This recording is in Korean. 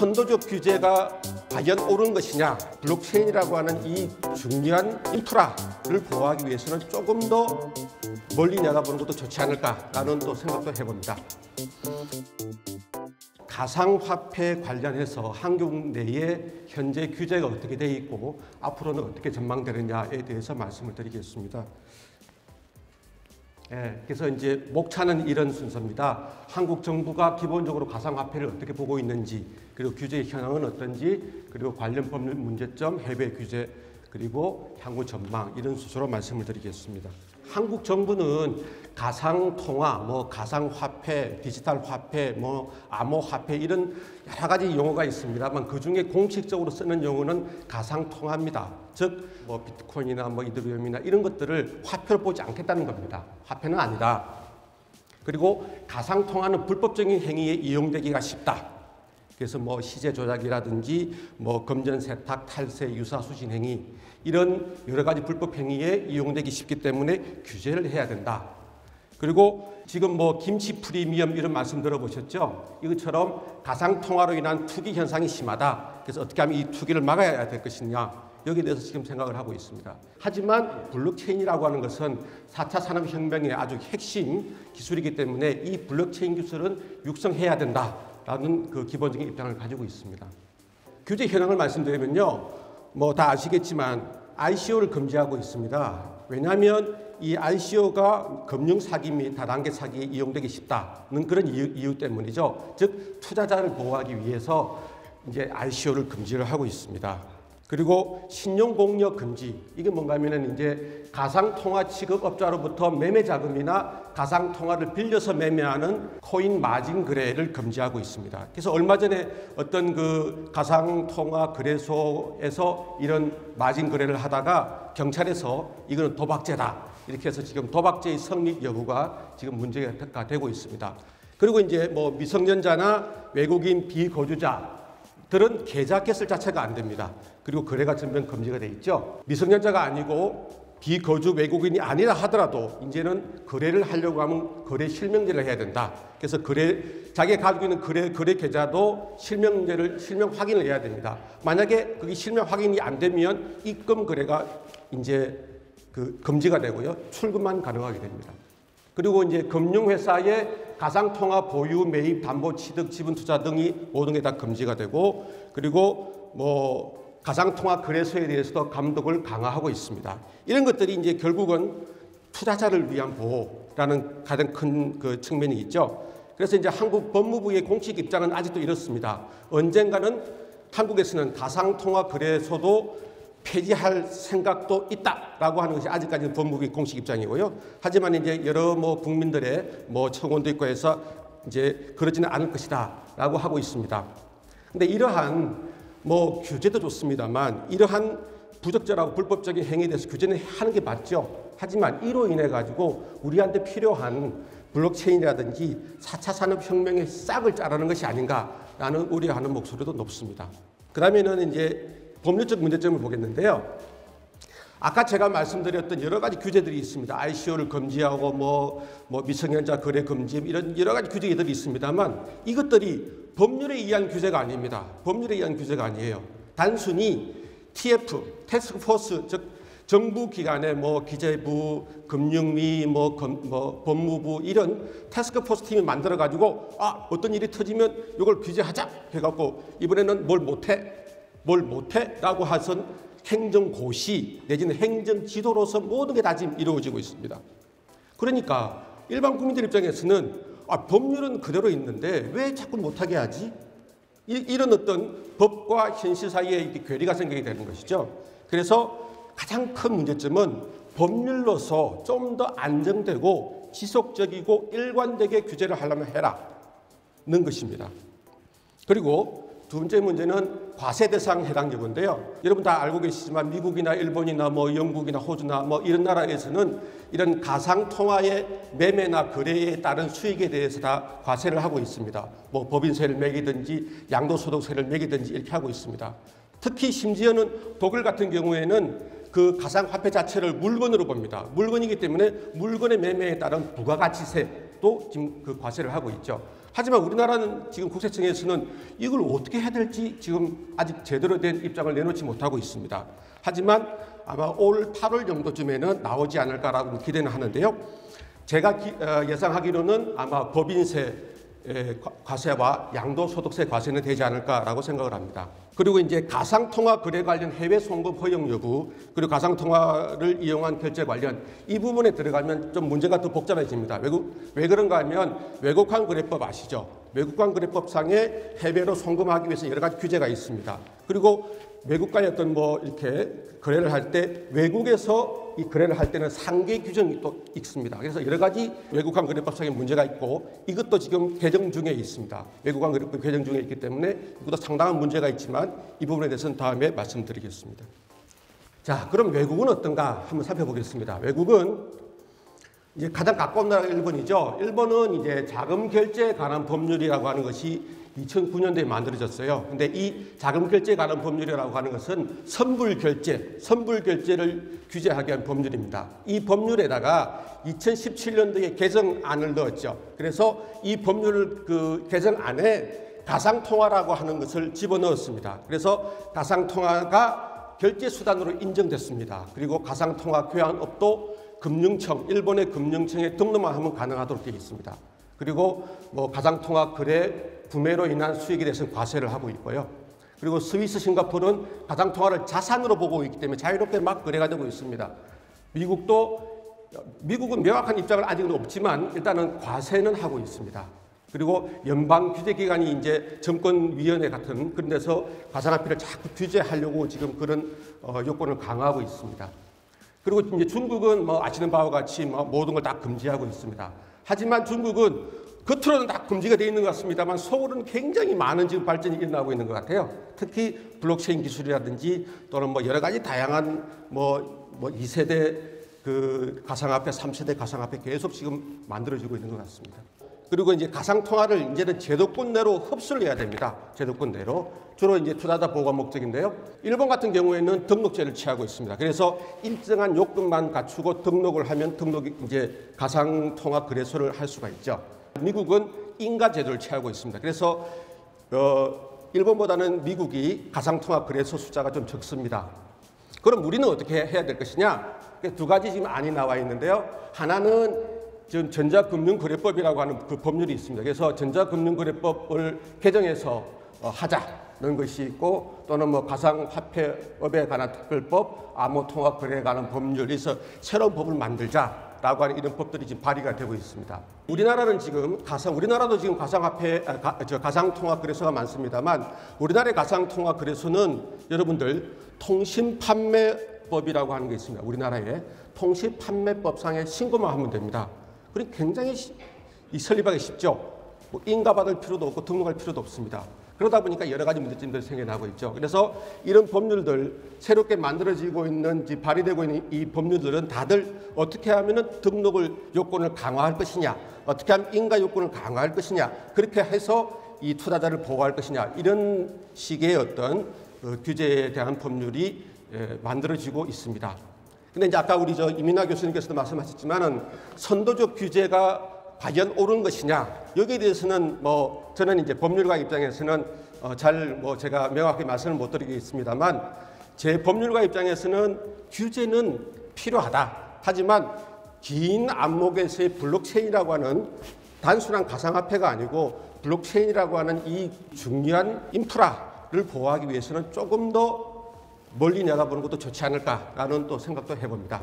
선도적 규제가 과연 옳은 것이냐, 블록체인이라고 하는 이 중요한 인프라를 보호하기 위해서는 조금 더 멀리 내다보는 것도 좋지 않을까라는 또 생각도 해봅니다. 가상화폐 관련해서 한국 내에 현재 규제가 어떻게 되어 있고 앞으로는 어떻게 전망되느냐에 대해서 말씀을 드리겠습니다. 그래서 이제 목차는 이런 순서입니다. 한국 정부가 기본적으로 가상화폐를 어떻게 보고 있는지, 그리고 규제의 현황은 어떤지, 그리고 관련 법률 문제점, 해외 규제, 그리고 향후 전망, 이런 순서로 말씀을 드리겠습니다. 한국 정부는 가상통화, 가상화폐, 디지털화폐, 암호화폐 이런 여러 가지 용어가 있습니다만 그 중에 공식적으로 쓰는 용어는 가상통화입니다. 즉 비트코인이나 이더리움이나 이런 것들을 화폐로 보지 않겠다는 겁니다. 화폐는 아니다. 그리고 가상통화는 불법적인 행위에 이용되기가 쉽다. 그래서 시세 조작이라든지 금전 세탁, 탈세, 유사 수신 행위 이런 여러 가지 불법 행위에 이용되기 쉽기 때문에 규제를 해야 된다. 그리고 지금 김치 프리미엄 이런 말씀 들어보셨죠? 이것처럼 가상통화로 인한 투기 현상이 심하다. 그래서 어떻게 하면 이 투기를 막아야 될 것이냐. 여기에 대해서 지금 생각을 하고 있습니다. 하지만 블록체인이라고 하는 것은 4차 산업혁명의 아주 핵심 기술이기 때문에 이 블록체인 기술은 육성해야 된다라는 그 기본적인 입장을 가지고 있습니다. 규제 현황을 말씀드리면요. 다 아시겠지만 ICO를 금지하고 있습니다. 왜냐하면 이 ICO가 금융 사기 및 다단계 사기에 이용되기 쉽다는 그런 이유 때문이죠. 즉 투자자를 보호하기 위해서 이제 ICO를 금지를 하고 있습니다. 그리고 신용공여 금지, 이게 뭔가 하면은 이제 가상통화 취급업자로부터 매매 자금이나 가상통화를 빌려서 매매하는 코인 마진 거래를 금지하고 있습니다. 그래서 얼마 전에 어떤 그 가상통화 거래소에서 이런 마진 거래를 하다가 경찰에서 이거는 도박죄다, 이렇게 해서 지금 도박죄의 성립 여부가 지금 문제가 되고 있습니다. 그리고 이제 미성년자나 외국인 비거주자들은 계좌 개설 자체가 안 됩니다. 그리고 거래가 전면 금지가 돼 있죠. 미성년자가 아니고 비거주 외국인이 아니라 하더라도 이제는 거래를 하려고 하면 거래 실명제를 해야 된다. 그래서 자기가 가지고 있는 거래 계좌도 실명 확인을 해야 됩니다. 만약에 그게 실명 확인이 안 되면 입금 거래가 이제 금지가 되고요. 출금만 가능하게 됩니다. 그리고 이제 금융회사의 가상통화 보유, 매입, 담보, 취득, 지분 투자 등이 모든 게 다 금지가 되고, 그리고 가상통화 거래소에 대해서도 감독을 강화하고 있습니다. 이런 것들이 이제 결국은 투자자를 위한 보호라는 가장 큰 그 측면이 있죠. 그래서 이제 한국 법무부의 공식 입장은 아직도 이렇습니다. 언젠가는 한국에서는 가상통화 거래소도 폐지할 생각도 있다라고 하는 것이 아직까지는 법무부의 공식 입장이고요. 하지만 이제 여러 국민들의 청원도 있고 해서 이제 그러지는 않을 것이다라고 하고 있습니다. 근데 이러한 규제도 좋습니다만 이러한 부적절하고 불법적인 행위에 대해서 규제는 하는 게 맞죠. 하지만 이로 인해 가지고 우리한테 필요한 블록체인이라든지 4차 산업혁명의 싹을 자르는 것이 아닌가라는 우려하는 목소리도 높습니다. 그러면은 이제 법률적 문제점을 보겠는데요. 아까 제가 말씀드렸던 여러 가지 규제들이 있습니다. ICO를 금지하고 미성년자 거래 금지 이런 여러 가지 규제들이 있습니다만 이것들이 법률에 의한 규제가 아닙니다. 법률에 의한 규제가 아니에요. 단순히 TF, 태스크포스, 즉 정부 기관의 기재부, 금융위, 법무부 이런 태스크포스 팀이 만들어 가지고 어떤 일이 터지면 이걸 규제하자 해갖고 이번에는 뭘 못해 라고 하선 행정고시 내지는 행정지도로서 모든 게 다 지금 이루어지고 있습니다. 그러니까 일반 국민들 입장에서는 법률은 그대로 있는데 왜 자꾸 못하게 하지? 이런 어떤 법과 현실 사이에 괴리가 생기게 되는 것이죠. 그래서 가장 큰 문제점은 법률로서 좀 더 안정되고 지속적이고 일관되게 규제를 하려면 해라는 것입니다. 그리고 두 번째 문제는 과세 대상 해당 여부인데요. 여러분 다 알고 계시지만 미국이나 일본이나 영국이나 호주나 이런 나라에서는 이런 가상통화의 매매나 거래에 따른 수익에 대해서 다 과세를 하고 있습니다. 법인세를 매기든지 양도소득세를 매기든지 이렇게 하고 있습니다. 특히 심지어는 독일 같은 경우에는 그 가상화폐 자체를 물건으로 봅니다. 물건이기 때문에 물건의 매매에 따른 부가가치세도 지금 그 과세를 하고 있죠. 하지만 우리나라는 지금 국세청에서는 이걸 어떻게 해야 될지 지금 아직 제대로 된 입장을 내놓지 못하고 있습니다. 하지만 아마 올 8월 정도쯤에는 나오지 않을까라고 기대는 하는데요. 제가 예상하기로는 아마 법인세 과세와 양도소득세 과세는 되지 않을까라고 생각을 합니다. 그리고 이제 가상통화 거래 관련 해외 송금 허용 여부, 그리고 가상통화를 이용한 결제 관련 이 부분에 들어가면 좀 문제가 더 복잡해집니다. 왜 그런가 하면 외국환 거래법 아시죠? 외국환 거래법상에 해외로 송금하기 위해서 여러 가지 규제가 있습니다. 그리고 외국과의 어떤 이렇게 거래를 할 때 외국에서 이 거래를 할 때는 상계 규정이 또 있습니다. 그래서 여러 가지 외국환 거래법상에 문제가 있고 이것도 지금 개정 중에 있습니다. 외국환 거래법 개정 중에 있기 때문에 이것도 상당한 문제가 있지만 이 부분에 대해서는 다음에 말씀드리겠습니다. 자, 그럼 외국은 어떤가 한번 살펴보겠습니다. 외국은 이제 가장 가까운 나라가 일본이죠. 일본은 이제 자금 결제에 관한 법률이라고 하는 것이 2009년도에 만들어졌어요. 근데 이 자금 결제에 관한 법률이라고 하는 것은 선불 결제를 규제하게 한 법률입니다. 이 법률에다가 2017년도에 개정안을 넣었죠. 그래서 이 법률 개정안에 가상통화라고 하는 것을 집어넣었습니다. 그래서 가상통화가 결제 수단으로 인정됐습니다. 그리고 가상통화 교환업도 일본의 금융청에 등록만 하면 가능하도록 되어 있습니다. 그리고 가상통화 거래 구매로 인한 수익에 대해서는 과세를 하고 있고요. 그리고 스위스, 싱가포르는 가상통화를 자산으로 보고 있기 때문에 자유롭게 막 거래가 되고 있습니다. 미국은 명확한 입장을 아직은 없지만 일단은 과세는 하고 있습니다. 그리고 연방규제기관이 이제 정권위원회 같은 그런 데서 가상화폐를 자꾸 규제하려고 지금 그런 요건을 강화하고 있습니다. 그리고 이제 중국은 아시는 바와 같이 모든 걸 다 금지하고 있습니다. 하지만 중국은 겉으로는 다 금지가 되어 있는 것 같습니다만 속으로는 굉장히 많은 지금 발전이 일어나고 있는 것 같아요. 특히 블록체인 기술이라든지 또는 여러 가지 다양한 2세대 가상화폐, 3세대 가상화폐 계속 지금 만들어지고 있는 것 같습니다. 그리고 이제 가상통화를 이제는 제도권 내로 흡수를 해야 됩니다. 제도권 내로. 주로 이제 투자자 보호 목적인데요. 일본 같은 경우에는 등록제를 취하고 있습니다. 그래서 일정한 요건만 갖추고 등록을 하면 이제 가상통화 거래소를 할 수가 있죠. 미국은 인가 제도를 취하고 있습니다. 그래서 일본보다는 미국이 가상통화 거래소 숫자가 좀 적습니다. 그럼 우리는 어떻게 해야 될 것이냐? 두 가지 지금 안이 나와 있는데요. 하나는 지금 전자금융거래법이라고 하는 그 법률이 있습니다. 그래서 전자금융거래법을 개정해서 하자는 것이 있고 또는 가상화폐업에 관한 특별법, 암호통화거래에 관한 법률에서 새로운 법을 만들자라고 하는 이런 법들이 지금 발의가 되고 있습니다. 우리나라도 지금 가상통화거래소가 많습니다만 우리나라의 가상통화거래소는 여러분들 통신판매법이라고 하는 게 있습니다. 우리나라에 통신판매법상에 신고만 하면 됩니다. 그리고 굉장히 설립하기 쉽죠. 인가받을 필요도 없고 등록할 필요도 없습니다. 그러다 보니까 여러 가지 문제점들이 생겨나고 있죠. 그래서 이런 법률들, 새롭게 만들어지고 있는, 발의되고 있는 이 법률들은 다들 어떻게 하면 등록을 요건을 강화할 것이냐, 어떻게 하면 인가 요건을 강화할 것이냐, 그렇게 해서 이 투자자를 보호할 것이냐, 이런 식의 어떤 규제에 대한 법률이 만들어지고 있습니다. 근데 이제 아까 우리 이민하 교수님께서도 말씀하셨지만은 선도적 규제가 과연 옳은 것이냐, 여기에 대해서는 저는 이제 법률가 입장에서는 제가 명확히 말씀을 못 드리겠습니다만 제 법률가 입장에서는 규제는 필요하다. 하지만 긴 안목에서의 블록체인이라고 하는 단순한 가상화폐가 아니고 블록체인이라고 하는 이 중요한 인프라를 보호하기 위해서는 조금 더 멀리 내다보는 것도 좋지 않을까라는 또 생각도 해봅니다.